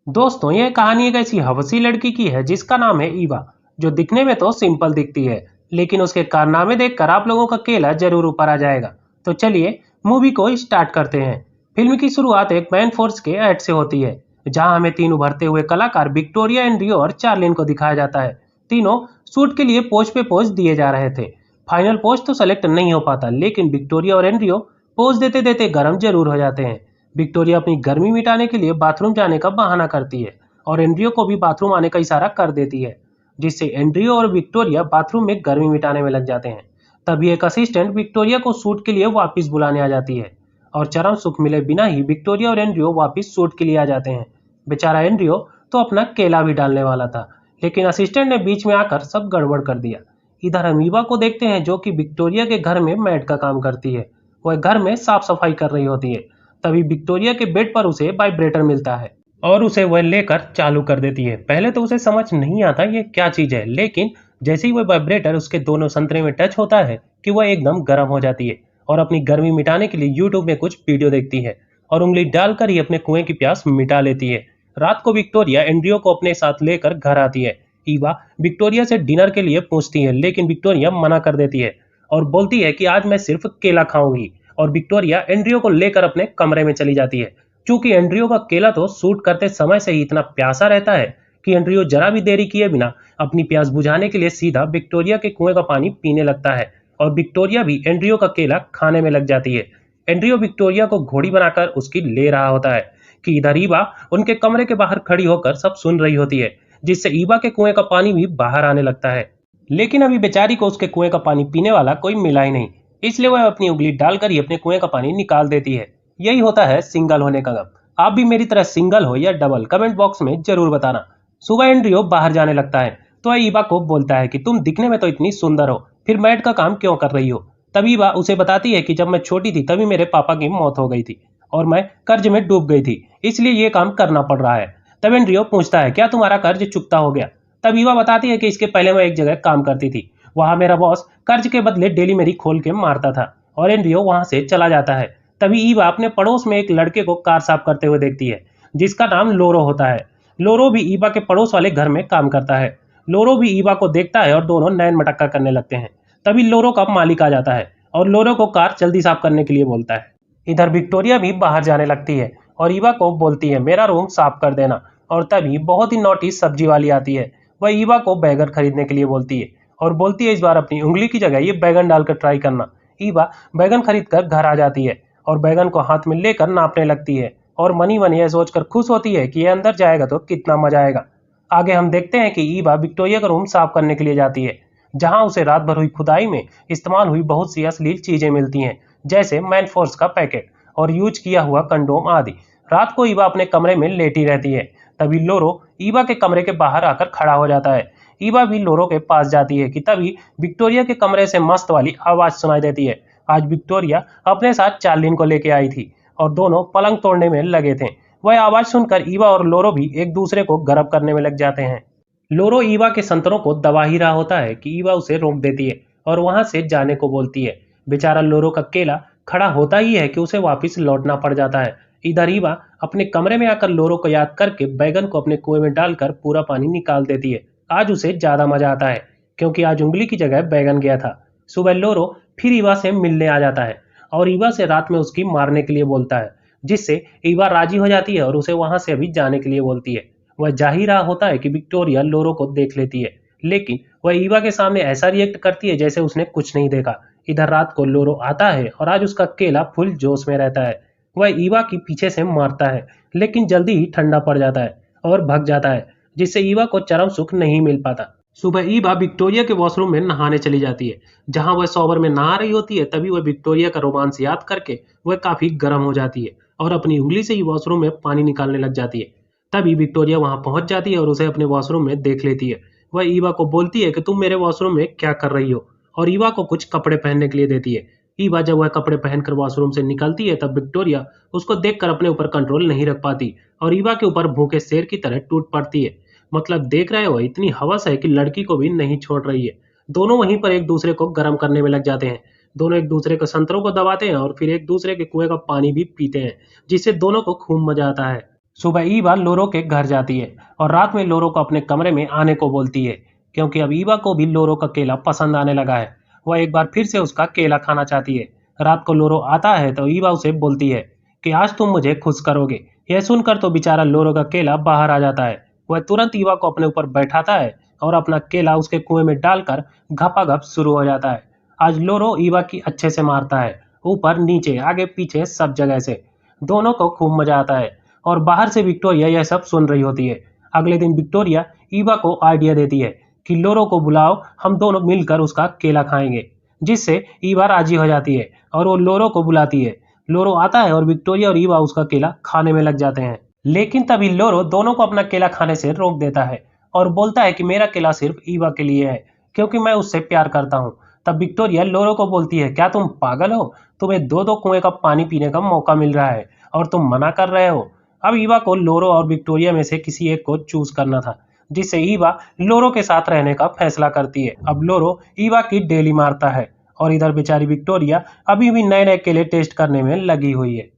दोस्तों, ये कहानी एक ऐसी हवसी लड़की की है जिसका नाम है ईवा। जो दिखने में तो सिंपल दिखती है, लेकिन उसके कारनामे देखकर आप लोगों का केला जरूर ऊपर आ जाएगा। तो चलिए मूवी को स्टार्ट करते हैं। फिल्म की शुरुआत एक मैन फोर्स के ऐड से होती है, जहां हमें तीन उभरते हुए कलाकार विक्टोरिया, एंड्रियो और चार्लिन को दिखाया जाता है। तीनों शूट के लिए पोज पे पोज दिए जा रहे थे। फाइनल पोज तो सेलेक्ट नहीं हो पाता, लेकिन विक्टोरिया और एंड्रियो पोज देते देते गर्म जरूर हो जाते हैं। विक्टोरिया अपनी गर्मी मिटाने के लिए बाथरूम जाने का बहाना करती है और एंड्रियो को भी बाथरूम आने का इशारा कर देती है, जिससे एंड्रियो और विक्टोरिया बाथरूम में गर्मी मिटाने में लग जाते हैं। तभी एक असिस्टेंट विक्टोरिया को शूट के लिए वापस बुलाने आ जाती है और चरम सुख मिले बिना ही विक्टोरिया और एंड्रियो वापस शूट के लिए आ जाते हैं। बेचारा एंड्रियो तो अपना केला भी डालने वाला था, लेकिन असिस्टेंट ने बीच में आकर सब गड़बड़ कर दिया। इधर हम ईवा को देखते हैं, जो कि विक्टोरिया के घर में मैड का काम करती है। वह घर में साफ सफाई कर रही होती है। तभी विक्टोरिया के बेड पर उसे वाइब्रेटर मिलता है और उसे वह लेकर चालू कर देती है। पहले तो उसे समझ नहीं आता ये क्या चीज है, लेकिन जैसे ही वह वाइब्रेटर उसके दोनों संतरे में टच होता है कि वह एकदम गर्म हो जाती है और अपनी गर्मी मिटाने के लिए यूट्यूब में कुछ वीडियो देखती है और उंगली डालकर ही अपने कुएं की प्यास मिटा लेती है। रात को विक्टोरिया एंड्रियो को अपने साथ लेकर घर आती है। ईवा विक्टोरिया से डिनर के लिए पूछती है, लेकिन विक्टोरिया मना कर देती है और बोलती है कि आज मैं सिर्फ केला खाऊंगी। और विक्टोरिया एंड्रियो को लेकर अपने कमरे में चली जाती है। चूंकि एंड्रियो का केला तो शूट करते समय से ही इतना प्यासा रहता है कि एंड्रियो जरा भी देरी किए बिना अपनी प्यास बुझाने के लिए सीधा विक्टोरिया के कुएं का पानी पीने लगता है और विक्टोरिया भी एंड्रियो का केला खाने में लग जाती है। एंड्रियो विक्टोरिया को घोड़ी बनाकर उसकी ले रहा होता है कि इधर ईवा उनके कमरे के बाहर खड़ी होकर सब सुन रही होती है, जिससे ईवा के कुएं का पानी भी बाहर आने लगता है। लेकिन अभी बेचारी को उसके कुएं का पानी पीने वाला कोई मिला ही नहीं, इसलिए वह अपनी उंगली डालकर ही अपने कुएं का पानी निकाल देती है। यही होता है सिंगल होने का गम। आप भी मेरी तरह सिंगल हो या डबल, कमेंट बॉक्स में जरूर बताना। सुबह एंड्रियो बाहर जाने लगता है तो वह ईवा को बोलता है कि तुम दिखने में तो इतनी सुंदर हो, फिर मैड का काम क्यों कर रही हो। तब ईवा उसे बताती है कि जब मैं छोटी थी तभी मेरे पापा की मौत हो गई थी और मैं कर्ज में डूब गई थी, इसलिए ये काम करना पड़ रहा है। तब एंड्रियो पूछता है, क्या तुम्हारा कर्ज चुकता हो गया। तब ईवा बताती है कि इसके पहले मैं एक जगह काम करती थी, वहां मेरा बॉस कर्ज के बदले डेली मेरी खोल के मारता था और एंड्रियो वहां से चला जाता है। तभी ईवा अपने पड़ोस में एक लड़के को कार साफ करते हुए देखती है, जिसका नाम लोरो होता है। लोरो भी ईवा के पड़ोस वाले घर में काम करता है। लोरो भी ईवा को देखता है और दोनों नैन मटक्का करने लगते हैं। तभी लोरो का मालिक आ जाता है और लोरो को कार जल्दी साफ करने के लिए बोलता है। इधर विक्टोरिया भी बाहर जाने लगती है और ईवा को बोलती है, मेरा रूम साफ कर देना। और तभी बहुत ही नोटिस सब्जी वाली आती है। वह ईवा को बैगन खरीदने के लिए बोलती है और बोलती है, इस बार अपनी उंगली की जगह ये बैगन डालकर ट्राई करना। ईवा बैगन खरीद कर घर आ जाती है और बैगन को हाथ में लेकर नापने लगती है और मनी मनी यह सोचकर खुश होती है कि ये अंदर जाएगा तो कितना मजा आएगा। आगे हम देखते हैं कि ईवा विक्टोरिया का रूम साफ करने के लिए जाती है, जहां उसे रात भर हुई खुदाई में इस्तेमाल हुई बहुत सी अश्लील चीजें मिलती हैं, जैसे मैन फोर्स का पैकेट और यूज किया हुआ कंडोम आदि। रात को ईवा अपने कमरे में लेटी रहती है। तभी लोरो ईवा के कमरे के बाहर आकर खड़ा हो जाता है। ईवा भी लोरो के पास जाती है कि तभी विक्टोरिया के कमरे से मस्त वाली आवाज सुनाई देती है। आज विक्टोरिया अपने साथ चार्लिन को लेके आई थी और दोनों पलंग तोड़ने में लगे थे। वह आवाज सुनकर ईवा और लोरो भी एक दूसरे को गर्म करने में लग जाते हैं। लोरो ईवा के संतरों को दबा ही रहा होता है कि ईवा उसे रोक देती है और वहां से जाने को बोलती है। बेचारा लोरो का केला खड़ा होता ही है कि उसे वापस लौटना पड़ जाता है। इधर ईवा अपने कमरे में आकर लोरो को याद करके बैगन को अपने कुएं में डालकर पूरा पानी निकाल देती है। आज उसे ज्यादा मजा आता है क्योंकि आज उंगली की जगह बैगन गया था। सुबह लोरो फिर ईवा से मिलने आ जाता है और ईवा से रात में उसकी मारने के लिए बोलता है, जिससे ईवा राजी हो जाती है और उसे वहां से अभी जाने के लिए बोलती है। वह जा ही रहा होता है कि विक्टोरिया लोरो को देख लेती है, लेकिन वह ईवा के सामने ऐसा रिएक्ट करती है जैसे उसने कुछ नहीं देखा। इधर रात को लोरो आता है और आज उसका केला फुल जोश में रहता है। वह ईवा की पीछे से मारता है, लेकिन जल्दी ही ठंडा पड़ जाता है और भग जाता है, जिससे ईवा को चरम सुख नहीं मिल पाता। सुबह ईवा विक्टोरिया के वॉशरूम में नहाने चली जाती है। जहां वह शॉवर में नहा रही होती है, तभी वह विक्टोरिया का रोमांस याद करके वह काफी गर्म हो जाती है और अपनी उंगली से ही वॉशरूम में पानी निकालने लग जाती है। तभी विक्टोरिया वहां पहुंच जाती है और उसे अपने वॉशरूम में देख लेती है। वह ईवा को बोलती है कि तुम मेरे वॉशरूम में क्या कर रही हो, और ईवा को कुछ कपड़े पहनने के लिए देती है। ईवा जब वह कपड़े पहनकर वॉशरूम से निकलती है, तब विक्टोरिया उसको देखकर अपने ऊपर कंट्रोल नहीं रख पाती और ईवा के ऊपर भूखे शेर की तरह टूट पड़ती है। मतलब देख रहे हो, इतनी हवस है कि लड़की को भी नहीं छोड़ रही है। दोनों वहीं पर एक दूसरे को गर्म करने में लग जाते हैं। दोनों एक दूसरे के संतरों को दबाते हैं और फिर एक दूसरे के कुएं का पानी भी पीते हैं, जिससे दोनों को खूब मजा आता है। सुबह ईवा लोरो के घर जाती है और रात में लोरो को अपने कमरे में आने को बोलती है, क्योंकि अब ईवा को भी लोरो का केला पसंद आने लगा है। वह एक बार फिर से उसका केला खाना चाहती है। रात को लोरो आता है तो ईवा उसे बोलती है कि आज तुम मुझे खुश करोगे। यह सुनकर तो बेचारा लोरो का केला बाहर आ जाता है। वह तुरंत ईवा को अपने ऊपर बैठाता है और अपना केला उसके कुएं में डालकर घपाघप शुरू हो जाता है। आज लोरो ईवा की अच्छे से मारता है, ऊपर नीचे आगे पीछे सब जगह से। दोनों को खूब मजा आता है और बाहर से विक्टोरिया यह सब सुन रही होती है। अगले दिन विक्टोरिया ईवा को आइडिया देती है कि लोरो को बुलाओ, हम दोनों मिलकर उसका केला खाएंगे, जिससे ईवा राजी हो जाती है और वो लोरो को बुलाती है। लोरो आता है और विक्टोरिया और ईवा उसका केला खाने में लग जाते हैं। लेकिन तभी लोरो दोनों को अपना केला खाने से रोक देता है और बोलता है कि मेरा केला सिर्फ ईवा के लिए है, क्योंकि मैं उससे प्यार करता हूँ। तब विक्टोरिया लोरो को बोलती है, क्या तुम पागल हो? तुम्हें दो दो कुएं का पानी पीने का मौका मिल रहा है और तुम मना कर रहे हो। अब ईवा को लोरो और विक्टोरिया में से किसी एक को चूज करना था, जिससे ईवा लोरो के साथ रहने का फैसला करती है। अब लोरो ईवा की डेली मारता है और इधर बेचारी विक्टोरिया अभी भी नए नए केले टेस्ट करने में लगी हुई है।